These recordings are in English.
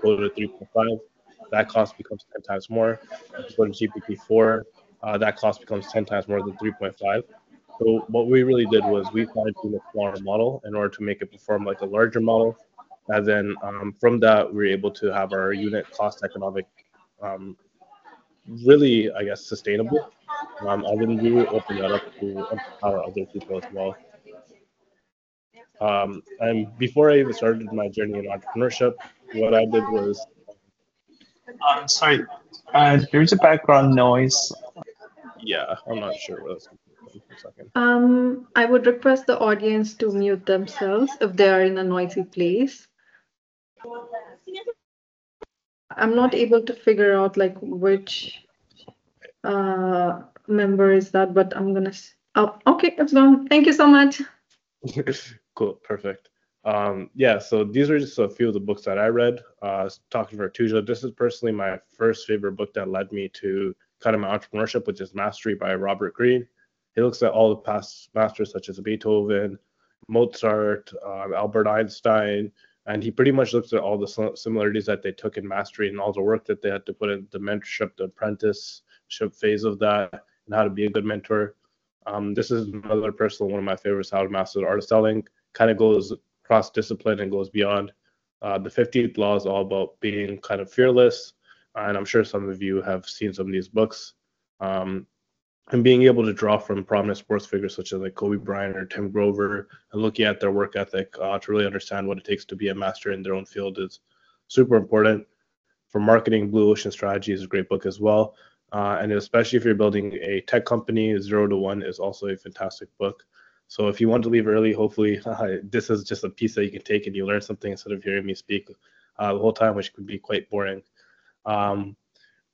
go to 3.5, that cost becomes 10 times more. If you go to GPT-4, that cost becomes 10 times more than 3.5. So what we really did was we fine-tuned a smaller model in order to make it perform like a larger model. And then from that, we were able to have our unit cost economic um, really, I guess, sustainable. And then we will open that up to empower other people as well. And before I even started my journey in entrepreneurship, what I did was, Sorry, there's a background noise. yeah, I'm not sure what that's going to be for a second. I would request the audience to mute themselves if they are in a noisy place. I'm not able to figure out like which member is that, but I'm gonna. Oh, okay, it's gone. Thank you so much. Cool, perfect. Yeah, so these are just a few of the books that I read. Talking for Tuja, this is personally my first favorite book that led me to kind of my entrepreneurship, which is Mastery by Robert Greene. He looks at all the past masters such as Beethoven, Mozart, Albert Einstein, and he pretty much looks at all the similarities that they took in mastery and all the work that they had to put in the mentorship, the apprenticeship phase of that, and how to be a good mentor. This is another personal one of my favorites, How to Master the Art of Selling. Kind of goes cross discipline and goes beyond. The 15th law is all about being kind of fearless, and I'm sure some of you have seen some of these books. Um, and being able to draw from prominent sports figures such as like Kobe Bryant or Tim Grover and looking at their work ethic to really understand what it takes to be a master in their own field is super important. For marketing, Blue Ocean Strategy is a great book as well. And especially if you're building a tech company, 0 to 1 is also a fantastic book. So if you want to leave early, hopefully this is just a piece that you can take and you learn something instead of hearing me speak the whole time, which could be quite boring.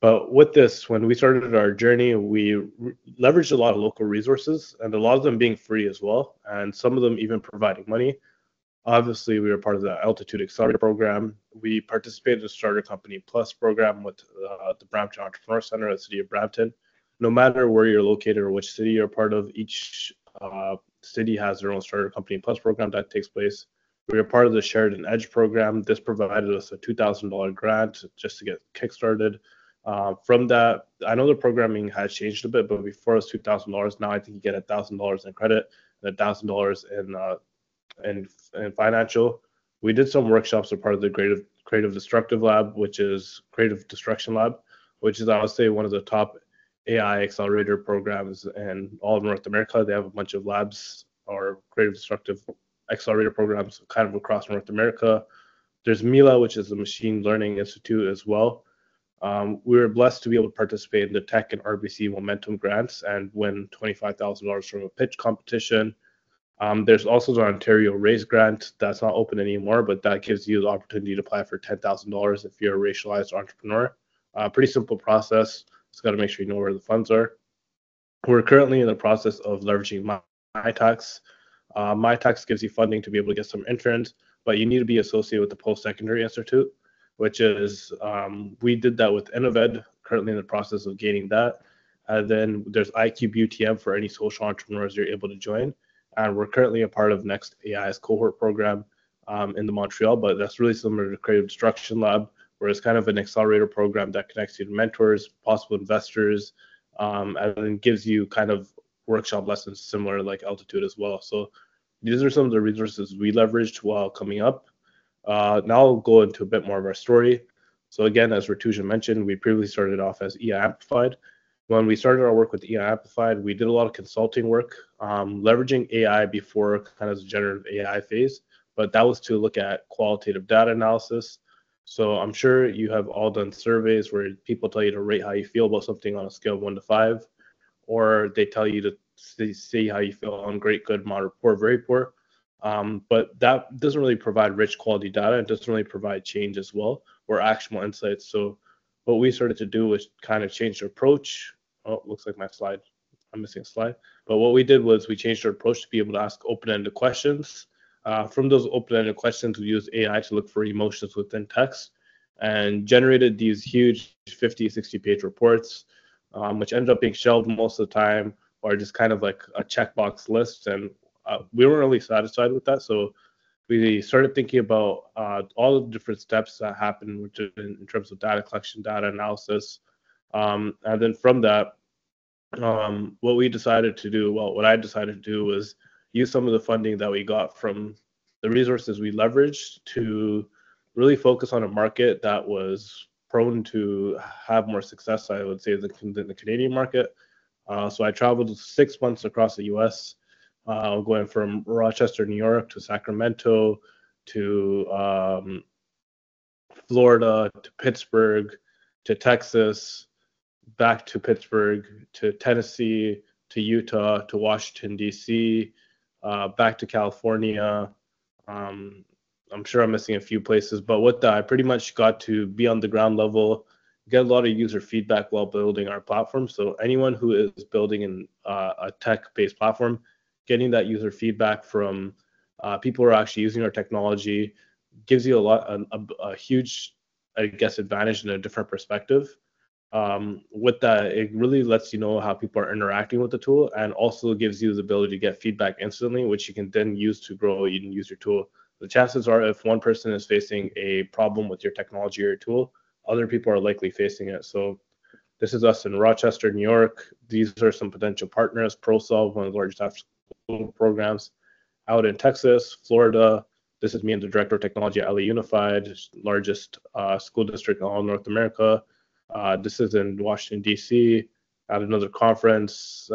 But with this, when we started our journey, we leveraged a lot of local resources and a lot of them being free as well, and some of them even providing money. Obviously, we were part of the Altitude Accelerator program. We participated in the Starter Company Plus program with the Brampton Entrepreneur Center at the City of Brampton. No matter where you're located or which city you're part of, each city has their own Starter Company Plus program that takes place. We were part of the Sheridan Edge program. This provided us a $2,000 grant just to get kickstarted. From that, I know the programming has changed a bit, but before it was $2,000. Now I think you get $1,000 in credit and $1,000 in financial. We did some workshops as part of the Creative Destructive Lab, which is Creative Destruction Lab, which is I would say one of the top AI accelerator programs in all of North America. They have a bunch of labs or creative destructive accelerator programs kind of across North America. There's Mila, which is the Machine Learning Institute as well. We were blessed to be able to participate in the Tech and RBC Momentum grants and win $25,000 from a pitch competition. There's also the Ontario Raise Grant that's not open anymore, but that gives you the opportunity to apply for $10,000 if you're a racialized entrepreneur. Pretty simple process. Just got to make sure you know where the funds are. We're currently in the process of leveraging MyTax. MyTax gives you funding to be able to get some interns, but you need to be associated with the Post-Secondary Institute, which is, we did that with Innoved, currently in the process of gaining that. And then there's IQ UTM for any social entrepreneurs you're able to join. And we're currently a part of Next AI's cohort program in the Montreal, but that's really similar to Creative Destruction Lab, where it's kind of an accelerator program that connects you to mentors, possible investors, and then gives you kind of workshop lessons similar like Altitude as well. So these are some of the resources we leveraged while coming up. Now I'll go into a bit more of our story. So again, as Rituja mentioned, we previously started off as EI Amplified. When we started our work with EI Amplified, we did a lot of consulting work, leveraging AI before kind of the generative AI phase, but that was to look at qualitative data analysis. So I'm sure you have all done surveys where people tell you to rate how you feel about something on a scale of 1 to 5, or they tell you to see how you feel on great, good, moderate, poor, very poor. But that doesn't really provide rich quality data. It doesn't really provide change as well or actionable insights. So what we started to do was kind of change the approach. Oh, looks like I'm missing a slide. But what we did was we changed our approach to be able to ask open-ended questions. From those open-ended questions, we used AI to look for emotions within text and generated these huge 50, 60-page reports, which ended up being shelved most of the time or just kind of like a checkbox list. And we weren't really satisfied with that. So we started thinking about all the different steps that happen, which in terms of data collection, data analysis, and then from that, what we decided to do, well, what I decided to do was use some of the funding that we got from the resources we leveraged to really focus on a market that was prone to have more success, I would say, than the Canadian market. So I traveled 6 months across the US, going from Rochester, New York to Sacramento to Florida to Pittsburgh to Texas, back to Pittsburgh, to Tennessee, to Utah, to Washington, D.C., back to California. Um, I'm sure I'm missing a few places, but with that, I pretty much got to be on the ground level, get a lot of user feedback while building our platform. So anyone who is building a tech-based platform, getting that user feedback from people who are actually using our technology gives you a huge, I guess, advantage and a different perspective. With that, it really lets you know how people are interacting with the tool, and also gives you the ability to get feedback instantly, which you can then use to grow and use your tool. The chances are, if one person is facing a problem with your technology or your tool, other people are likely facing it. So this is us in Rochester, New York. These are some potential partners. ProSolve, one of the largest after-school programs. Out in Texas, Florida, this is me and the director of technology at LA Unified, largest school district in all North America. This is in Washington, D.C., at another conference,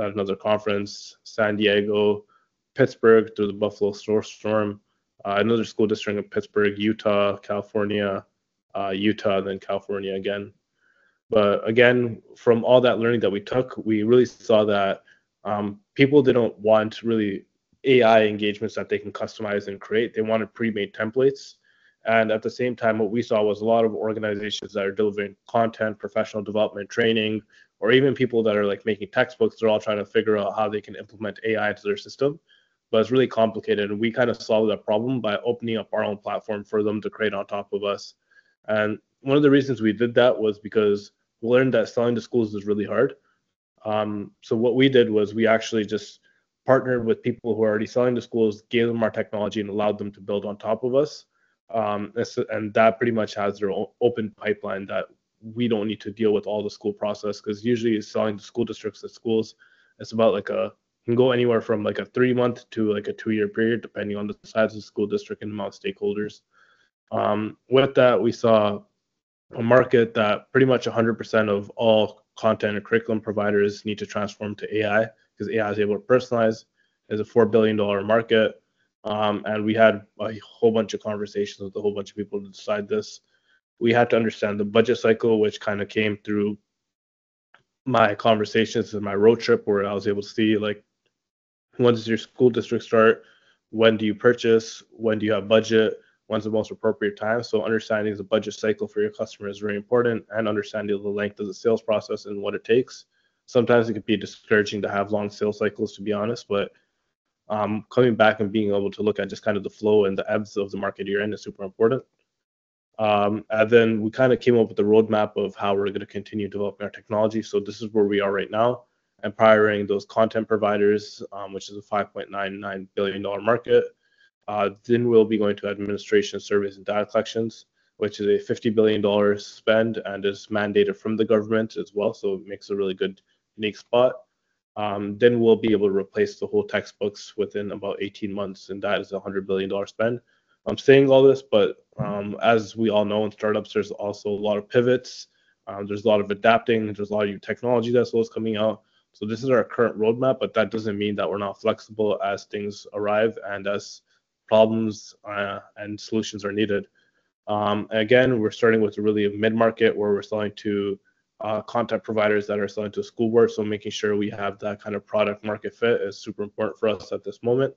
San Diego, Pittsburgh through the Buffalo Storm, another school district in Pittsburgh, Utah, California, Utah, then California again. But again, from all that learning that we took, we really saw that people didn't want really AI engagements that they can customize and create. They wanted pre-made templates. And at the same time, what we saw was a lot of organizations that are delivering content, professional development, training, or even people that are like making textbooks. They're all trying to figure out how they can implement AI into their system. But it's really complicated. And we kind of solved that problem by opening up our own platform for them to create on top of us. And one of the reasons we did that was because we learned that selling to schools is really hard. So what we did was we actually just partnered with people who are already selling to schools, gave them our technology, and allowed them to build on top of us. And that pretty much has their open pipeline that we don't need to deal with all the school process, because usually selling to school districts at schools, it's about like can go anywhere from like a 3 month to like a 2 year period, depending on the size of the school district and the amount of stakeholders. With that, we saw a market that pretty much 100% of all content and curriculum providers need to transform to AI, because AI is able to personalize. It's a $4 billion market. And we had a whole bunch of conversations with a whole bunch of people to decide this. We had to understand the budget cycle, which kind of came through my conversations and my road trip, where I was able to see like, when does your school district start? When do you purchase? When do you have budget? When's the most appropriate time? So understanding the budget cycle for your customer is very important, and understanding the length of the sales process and what it takes. Sometimes it can be discouraging to have long sales cycles, to be honest, but coming back and being able to look at just kind of the flow and the ebbs of the market you're in is super important. And then we kind of came up with the roadmap of how we're going to continue developing our technology. So this is where we are right now, empowering those content providers, which is a $5.99 billion market. Then we'll be going to administration, surveys, and data collections, which is a $50 billion spend and is mandated from the government as well. So it makes a really good, unique spot. Then we'll be able to replace the whole textbooks within about 18 months, and that is a $100 billion spend. I'm saying all this, but as we all know in startups, there's also a lot of pivots. There's a lot of adapting. There's a lot of new technology that's always coming out. So this is our current roadmap, but that doesn't mean that we're not flexible as things arrive and as problems and solutions are needed. Again, we're starting with really a mid-market where we're selling to content providers that are selling to school boards. So making sure we have that kind of product market fit is super important for us at this moment.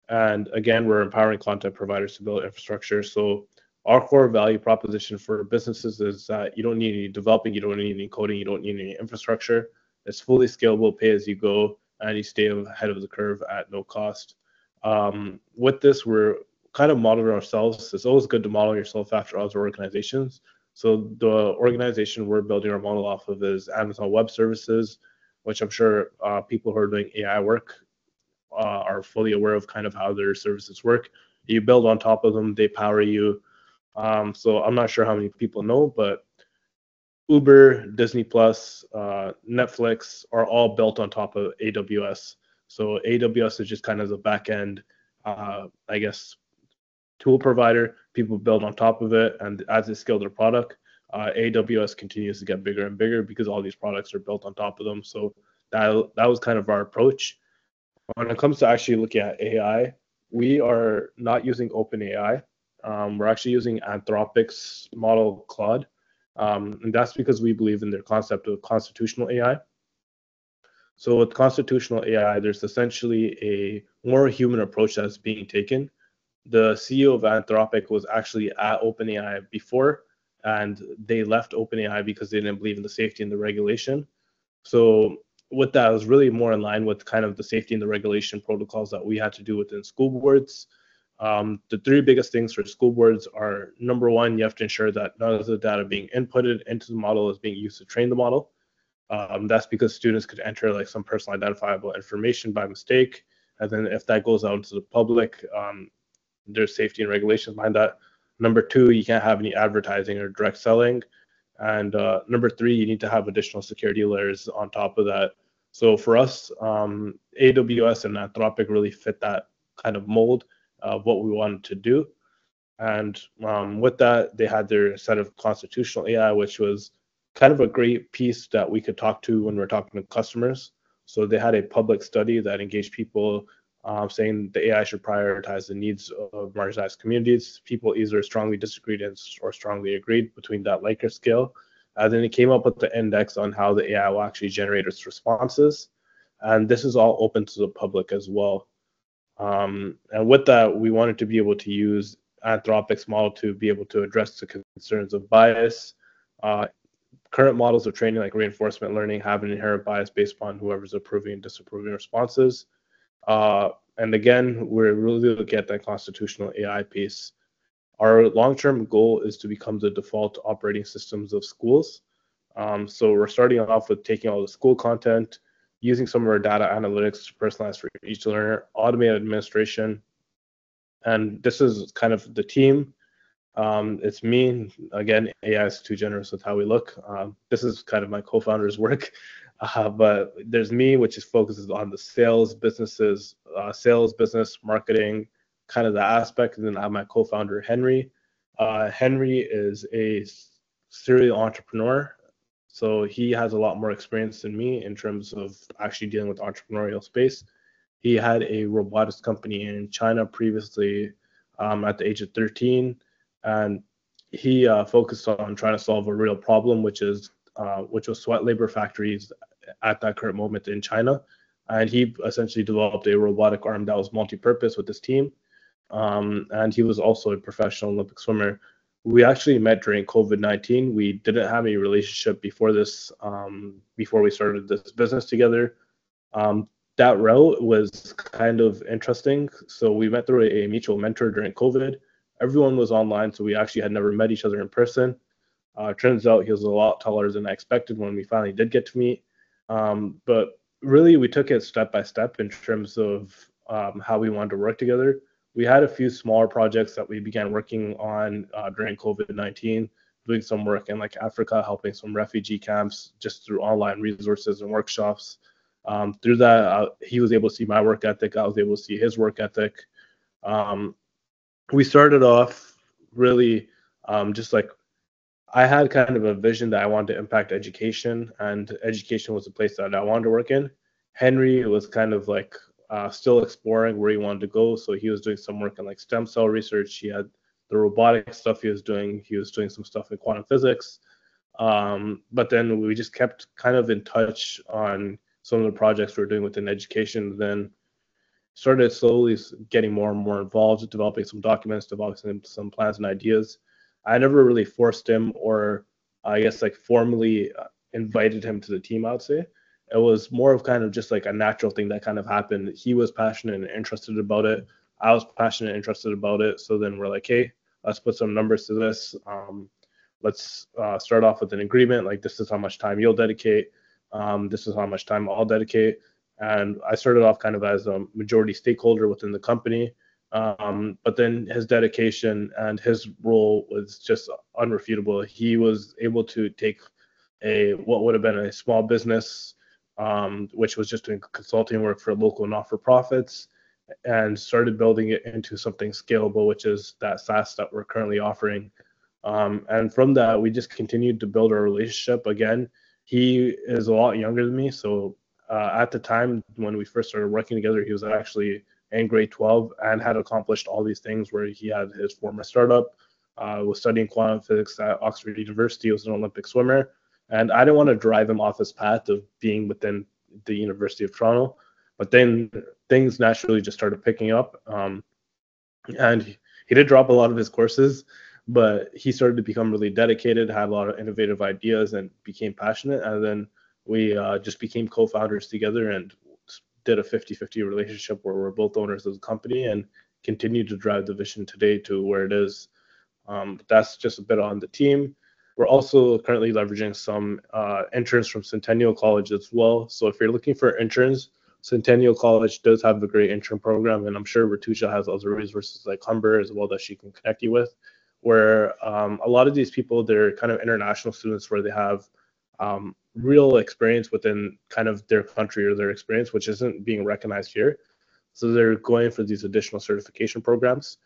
And again, we're empowering content providers to build infrastructure. So our core value proposition for businesses is that you don't need any developing, you don't need any coding, you don't need any infrastructure. It's fully scalable, pay as you go, and you stay ahead of the curve at no cost. With this, we're kind of modeling ourselves. It's always good to model yourself after other organizations. So the organization we're building our model off of is Amazon Web Services, which I'm sure people who are doing AI work are fully aware of kind of how their services work. You build on top of them, they power you. So I'm not sure how many people know, but Uber, Disney Plus, Netflix are all built on top of AWS. So AWS is just kind of the back end, I guess, tool provider. People build on top of it, and as they scale their product, AWS continues to get bigger and bigger because all these products are built on top of them. So that was kind of our approach. When it comes to actually looking at AI, we are not using OpenAI. We're actually using Anthropic's model Claude. And that's because we believe in their concept of constitutional AI. So with constitutional AI, there's essentially a more human approach that's being taken. The CEO of Anthropic was actually at OpenAI before, and they left OpenAI because they didn't believe in the safety and the regulation. So with that, it was really more in line with kind of the safety and the regulation protocols that we had to do within school boards. The three biggest things for school boards are, number one, you have to ensure that none of the data being inputted into the model is being used to train the model. That's because students could enter like some personal identifiable information by mistake. And then if that goes out into the public, there's safety and regulations behind that. Number two, you can't have any advertising or direct selling. And number three, you need to have additional security layers on top of that. So for us, AWS and Anthropic really fit that kind of mold of what we wanted to do. And with that, they had their set of constitutional AI, which was kind of a great piece that we could talk to when we're talking to customers. So they had a public study that engaged people saying the AI should prioritize the needs of marginalized communities. People either strongly disagreed or strongly agreed between that Likert scale. Then it came up with the index on how the AI will actually generate its responses. And this is all open to the public as well. And with that, we wanted to be able to use Anthropic's model to be able to address the concerns of bias. Current models of training, like reinforcement learning, have an inherent bias based upon whoever's approving and disapproving responses. And again, we're really looking at that constitutional AI piece. Our long-term goal is to become the default operating systems of schools. So we're starting off with taking all the school content, using some of our data analytics to personalize for each learner, automate administration. And this is kind of the team. It's me. Again, AI is too generous with how we look. This is kind of my co-founder's work. But there's me, which is focuses on the sales businesses, sales, business, marketing, kind of the aspect. And then I have my co-founder, Henry. Henry is a serial entrepreneur. So he has a lot more experience than me in terms of actually dealing with entrepreneurial space. He had a robotics company in China previously at the age of 13. And he focused on trying to solve a real problem, which was sweat labor factories at that current moment in China. And he essentially developed a robotic arm that was multi-purpose with his team. And he was also a professional Olympic swimmer. We actually met during COVID-19. We didn't have any relationship before this, before we started this business together. That route was kind of interesting. So we met through a mutual mentor during COVID. Everyone was online, so we actually had never met each other in person. Turns out he was a lot taller than I expected when we finally did get to meet. But really, we took it step by step in terms of how we wanted to work together. We had a few smaller projects that we began working on during COVID-19, doing some work in like Africa, helping some refugee camps just through online resources and workshops. Through that, he was able to see my work ethic. I was able to see his work ethic. We started off really just like I had kind of a vision that I wanted to impact education, and education was the place that I wanted to work in. Henry was kind of like still exploring where he wanted to go, so he was doing some work in like stem cell research. He had the robotic stuff he was doing. He was doing some stuff in quantum physics. But then we just kept kind of in touch on some of the projects we were doing within education. Then started slowly getting more and more involved, developing some documents, developing some plans and ideas. I never really forced him, or I guess like formally invited him to the team, I would say. It was more of kind of just like a natural thing that kind of happened. He was passionate and interested about it. I was passionate and interested about it. So then we're like, hey, let's put some numbers to this. Let's start off with an agreement. Like, this is how much time you'll dedicate. This is how much time I'll dedicate. And I started off kind of as a majority stakeholder within the company. But then his dedication and his role was just unrefutable. He was able to take what would have been a small business, which was just doing consulting work for local not-for-profits, and started building it into something scalable, which is that SaaS that we're currently offering. And from that, we just continued to build our relationship. Again, he is a lot younger than me, so at the time when we first started working together, he was actually in grade 12 and had accomplished all these things where he had his former startup, was studying quantum physics at Oxford University, was an Olympic swimmer. And I didn't want to drive him off his path of being within the University of Toronto. But then things naturally just started picking up. And he did drop a lot of his courses, but he started to become really dedicated, had a lot of innovative ideas, and became passionate. And then we just became co-founders together and did a 50-50 relationship where we're both owners of the company and continue to drive the vision today to where it is. That's just a bit on the team. We're also currently leveraging some interns from Centennial College as well. So if you're looking for interns, Centennial College does have a great intern program, and I'm sure Ratusha has other resources like Humber as well that she can connect you with, where a lot of these people, they're kind of international students where they have real experience within kind of their country or their experience, which isn't being recognized here. So they're going for these additional certification programs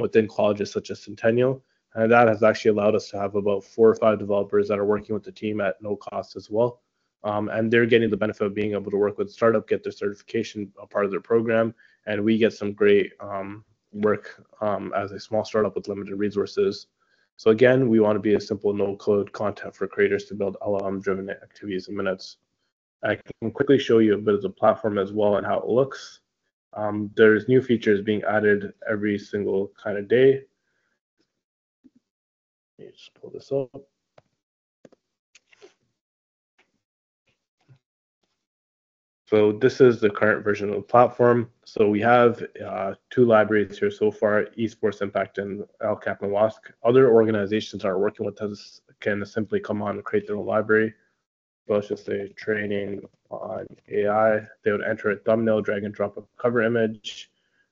within colleges such as Centennial. And that has actually allowed us to have about 4 or 5 developers that are working with the team at no cost as well. And they're getting the benefit of being able to work with startup, get their certification a part of their program, and we get some great work as a small startup with limited resources. So again, we want to be a simple no-code content for creators to build LLM-driven activities in minutes. I can quickly show you a bit of the platform as well and how it looks. There's new features being added every single kind of day. Let me just pull this up. So this is the current version of the platform. So we have 2 libraries here so far, Esports Impact and LCAP and WASC. Other organizations that are working with us can simply come on and create their own library. So let's just say training on AI. They would enter a thumbnail, drag and drop a cover image.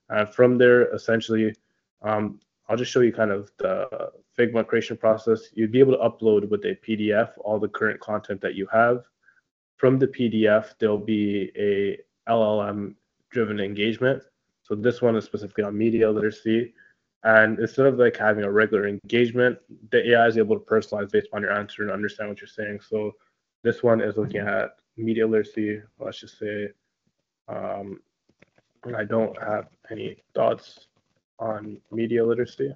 And from there, essentially, I'll just show you kind of the Figma creation process. You'd be able to upload with a PDF all the current content that you have. From the PDF, there'll be a LLM-driven engagement. So this one is specifically on media literacy. And instead of like having a regular engagement, the AI is able to personalize based on your answer and understand what you're saying. So this one is looking at media literacy. Let's just say I don't have any thoughts on media literacy.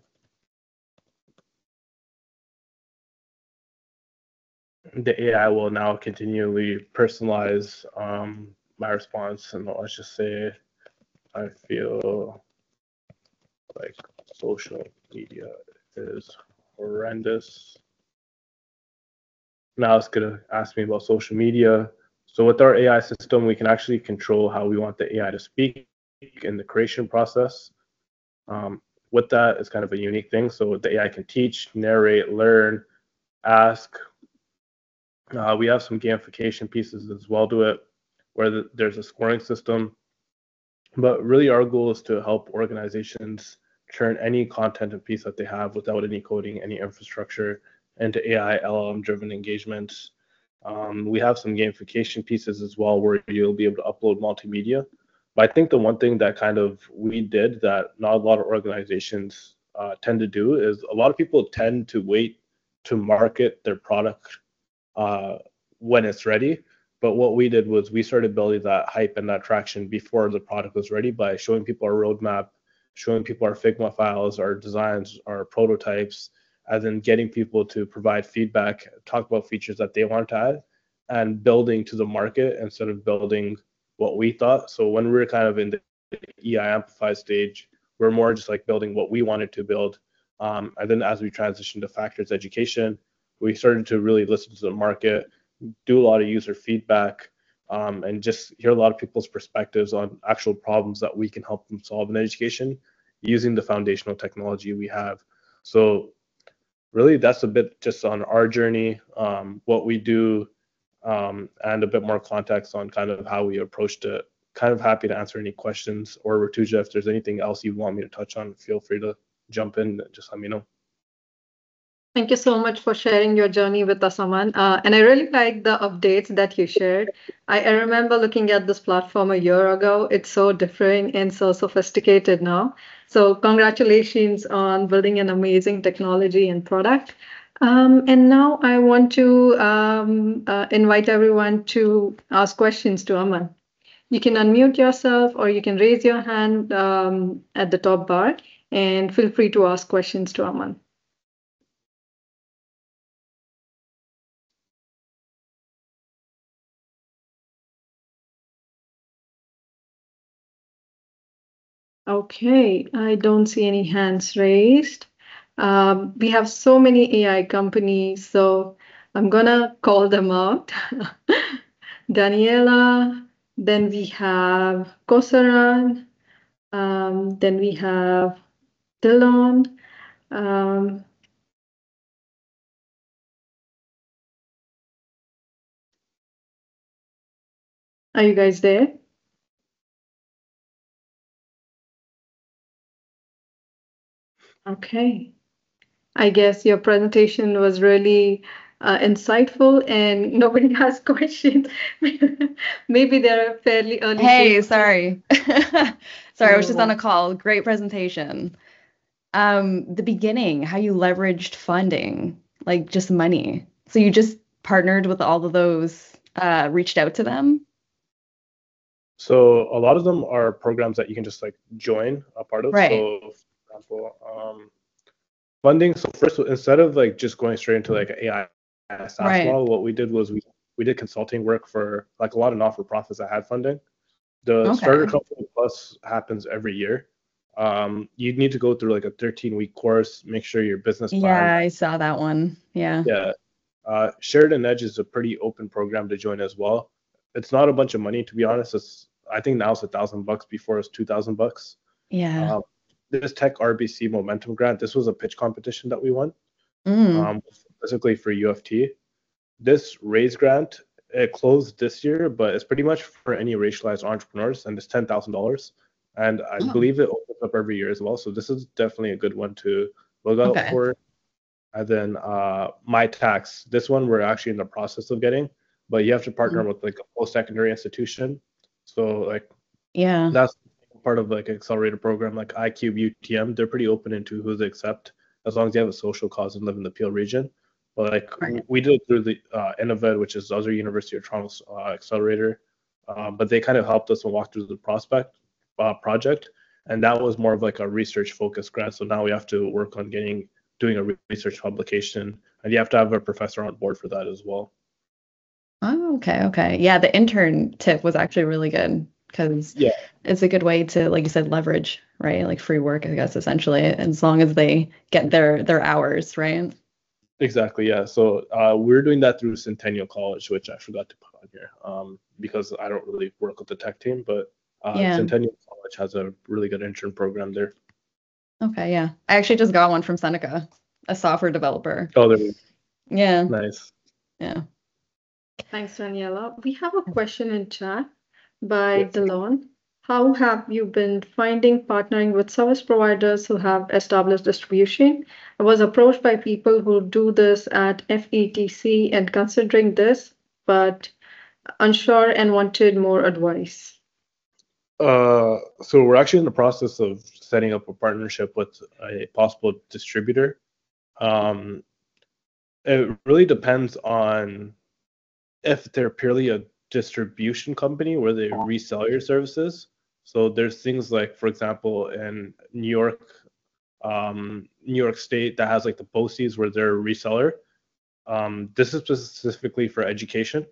The AI will now continually personalize my response, and let's just say I feel like social media is horrendous. Now it's gonna ask me about social media. So with our AI system, we can actually control how we want the AI to speak in the creation process. With that, it's kind of a unique thing. So the AI can teach, narrate, learn, ask. We have some gamification pieces as well to it, where there's a scoring system. But really, our goal is to help organizations turn any content and piece that they have without any coding, any infrastructure, into AI LLM-driven engagements. We have some gamification pieces as well, where you'll be able to upload multimedia. But I think the one thing that kind of we did that not a lot of organizations tend to do is a lot of people tend to wait to market their product when it's ready. But what we did was we started building that hype and that traction before the product was ready by showing people our roadmap, showing people our Figma files, our designs, our prototypes, and then getting people to provide feedback, talk about features that they want to add, and building to the market instead of building what we thought. So when we were kind of in the EI Amplify stage, we're more just like building what we wanted to build. And then as we transitioned to Factors Education, we started to really listen to the market, do a lot of user feedback, and just hear a lot of people's perspectives on actual problems that we can help them solve in education using the foundational technology we have. So really, that's a bit just on our journey, what we do, and a bit more context on kind of how we approached it kind of happy to answer any questions. Or Ratuja, if there's anything else you want me to touch on, feel free to jump in. Just let me know. Thank you so much for sharing your journey with us, Aman. And I really like the updates that you shared. I remember looking at this platform a year ago. It's so different and so sophisticated now. So congratulations on building an amazing technology and product. And now I want to invite everyone to ask questions to Aman. You can unmute yourself or you can raise your hand at the top bar and feel free to ask questions to Aman. Okay, I don't see any hands raised. We have so many AI companies, so I'm gonna call them out. Daniela, then we have Kosaran, then we have Dillon. Um, are you guys there? Okay. I guess your presentation was really insightful and nobody has questions. Maybe they're fairly early. Hey, sorry. Sorry, I was just on No. a call. Great presentation. The beginning, how you leveraged funding, like just money. So you just partnered with all of those, reached out to them? So a lot of them are programs that you can just like join a part of. Right. So for example, funding. So first, instead of like just going straight into like an AI SaaS Right. model, what we did was we did consulting work for like a lot of not-for-profits that had funding. The Starter Okay. Company Plus happens every year. You need to go through like a 13-week course, make sure your business plan. Yeah, I saw that one. Yeah. Yeah. Sheridan Edge is a pretty open program to join as well. It's not a bunch of money, to be honest. I think now it's $1,000. Before it's $2,000. Yeah. This Tech RBC Momentum Grant, this was a pitch competition that we won, Mm. specifically for UFT. This raise grant, it closed this year, but it's pretty much for any racialized entrepreneurs, and it's $10,000. And I Oh, believe it opens up every year as well. So this is definitely a good one to look out okay. for. And then My Tax, this one we're actually in the process of getting, but you have to partner Mm. with like a post-secondary institution. So like Yeah. that's part of like Accelerator program, like iCube, UTM. They're pretty open into who they accept as long as you have a social cause and live in the Peel region. But like Right. we did it through the Innovet, which is other University of Toronto's Accelerator, but they kind of helped us and walk through the project, and that was more of like a research focused grant. So now we have to work on doing a research publication, and you have to have a professor on board for that as well. Oh, okay. Okay. Yeah, the intern tip was actually really good because Yeah, it's a good way to, like you said, leverage, right? Like free work, I guess, essentially, as long as they get their hours, right? exactly. Yeah. So we're doing that through Centennial College, which I forgot to put on here because I don't really work with the tech team, but Yeah. Centennial College has a really good intern program there. Okay. Yeah. I actually just got one from Seneca, a software developer. Oh, there we go. Yeah. Nice. Yeah. Thanks, Daniela. We have a question in chat by Yes. Delon. How have you been finding partnering with service providers who have established distribution? I was approached by people who do this at FETC and considering this, but unsure and wanted more advice. So we're actually in the process of setting up a partnership with a possible distributor. It really depends on if they're purely a distribution company where they resell your services. So there's things like, for example, in New York State that has like the BOCES where they're a reseller. This is specifically for education.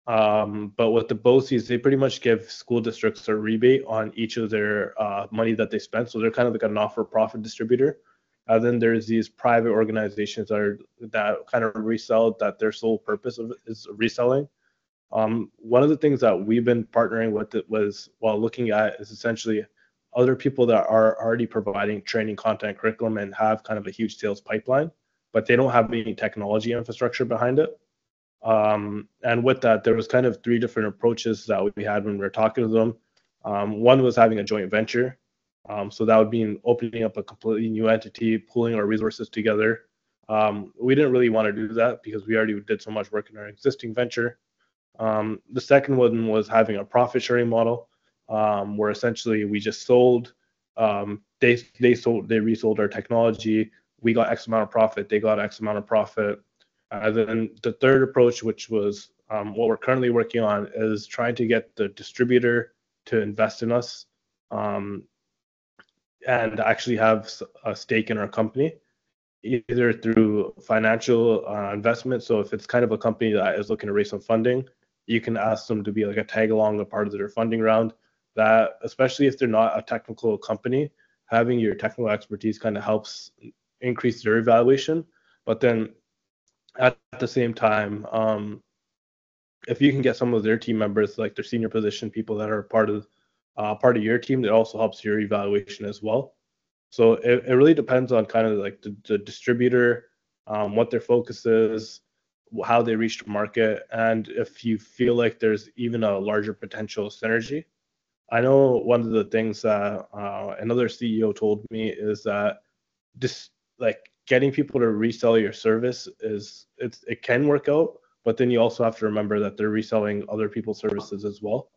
But with the BOCES, they pretty much give school districts a rebate on each of their money that they spend. So they're kind of like a not-for-profit distributor. Then there's these private organizations that kind of resell, that their sole purpose is reselling. One of the things that we've been partnering with it was while looking at is essentially other people that are already providing training content curriculum and have kind of a huge sales pipeline, but they don't have any technology infrastructure behind it. And with that, there was kind of three different approaches that we had when we were talking to them. One was having a joint venture. So that would mean opening up a completely new entity, pooling our resources together. We didn't really want to do that because we already did so much work in our existing venture. The second one was having a profit sharing model, where essentially we just sold. They resold our technology. We got X amount of profit. They got X amount of profit. And then the third approach, which was what we're currently working on, is trying to get the distributor to invest in us and actually have a stake in our company, either through financial investment. So if it's kind of a company that is looking to raise some funding, you can ask them to be like a tag along, a part of their funding round. That, especially if they're not a technical company, having your technical expertise kind of helps increase their evaluation. But then at the same time, if you can get some of their team members, like their senior position people that are part of your team, that also helps your evaluation as well. So it really depends on kind of like the distributor, what their focus is, how they reach the market, and if you feel like there's even a larger potential synergy. I know one of the things that another CEO told me is that just like getting people to resell your service it can work out, but then you also have to remember that they're reselling other people's services as well.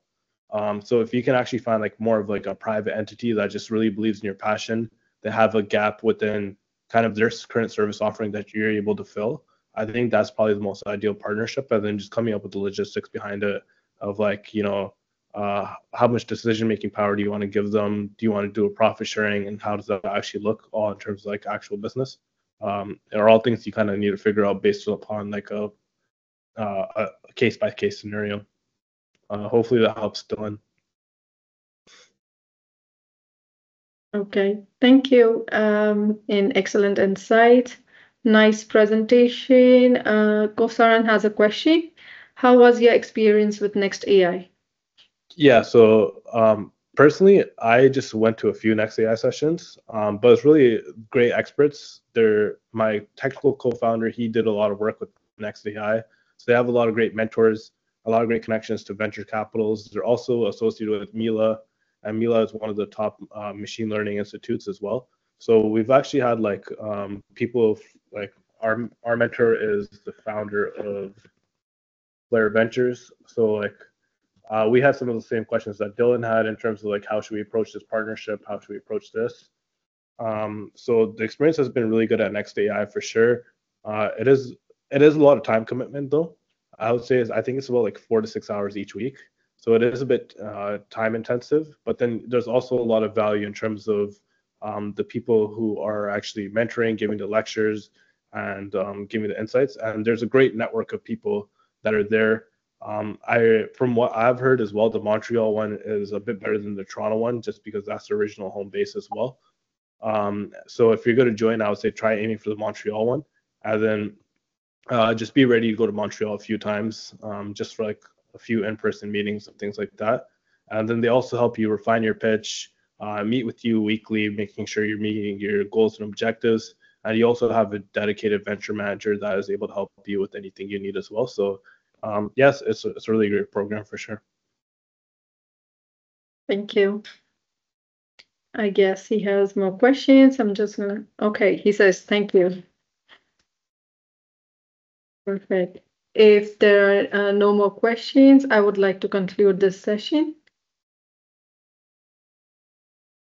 So if you can actually find like more of like a private entity that just really believes in your passion, they have a gap within kind of their current service offering that you're able to fill, I think that's probably the most ideal partnership. And then just coming up with the logistics behind it of like, how much decision making power do you want to give them? Do you want to do a profit sharing, and how does that actually look all in terms of like actual business? Are all things you kind of need to figure out based upon like a case by case scenario. Hopefully that helps, Dylan. Okay, thank you. An excellent insight. Nice presentation. Kosaran has a question. How was your experience with Next AI? Yeah, so personally, I just went to a few Next AI sessions, but it's really great experts. My technical co-founder, he did a lot of work with Next AI. So they have a lot of great mentors, a lot of great connections to venture capitals. They're also associated with Mila, and Mila is one of the top machine learning institutes as well. So we've actually had like people like our mentor is the founder of Flare Ventures. So like we had some of the same questions that Dylan had in terms of like how should we approach this partnership, how should we approach this. So the experience has been really good at Next AI for sure. It is a lot of time commitment though. I would say I think it's about like 4 to 6 hours each week. So it is a bit time intensive, but then there's also a lot of value in terms of the people who are actually mentoring, giving the lectures, and giving the insights. And there's a great network of people that are there. From what I've heard as well, the Montreal one is a bit better than the Toronto one, just because that's the original home base as well. So if you're going to join, I would say try aiming for the Montreal one, and then just be ready to go to Montreal a few times, just for like a few in-person meetings and things like that. And then they also help you refine your pitch, meet with you weekly, making sure you're meeting your goals and objectives. And you also have a dedicated venture manager that is able to help you with anything you need as well. So yes, it's a really great program for sure. Thank you. I guess he has more questions. I'm just gonna, okay, he says, thank you. Perfect. If there are no more questions, I would like to conclude this session.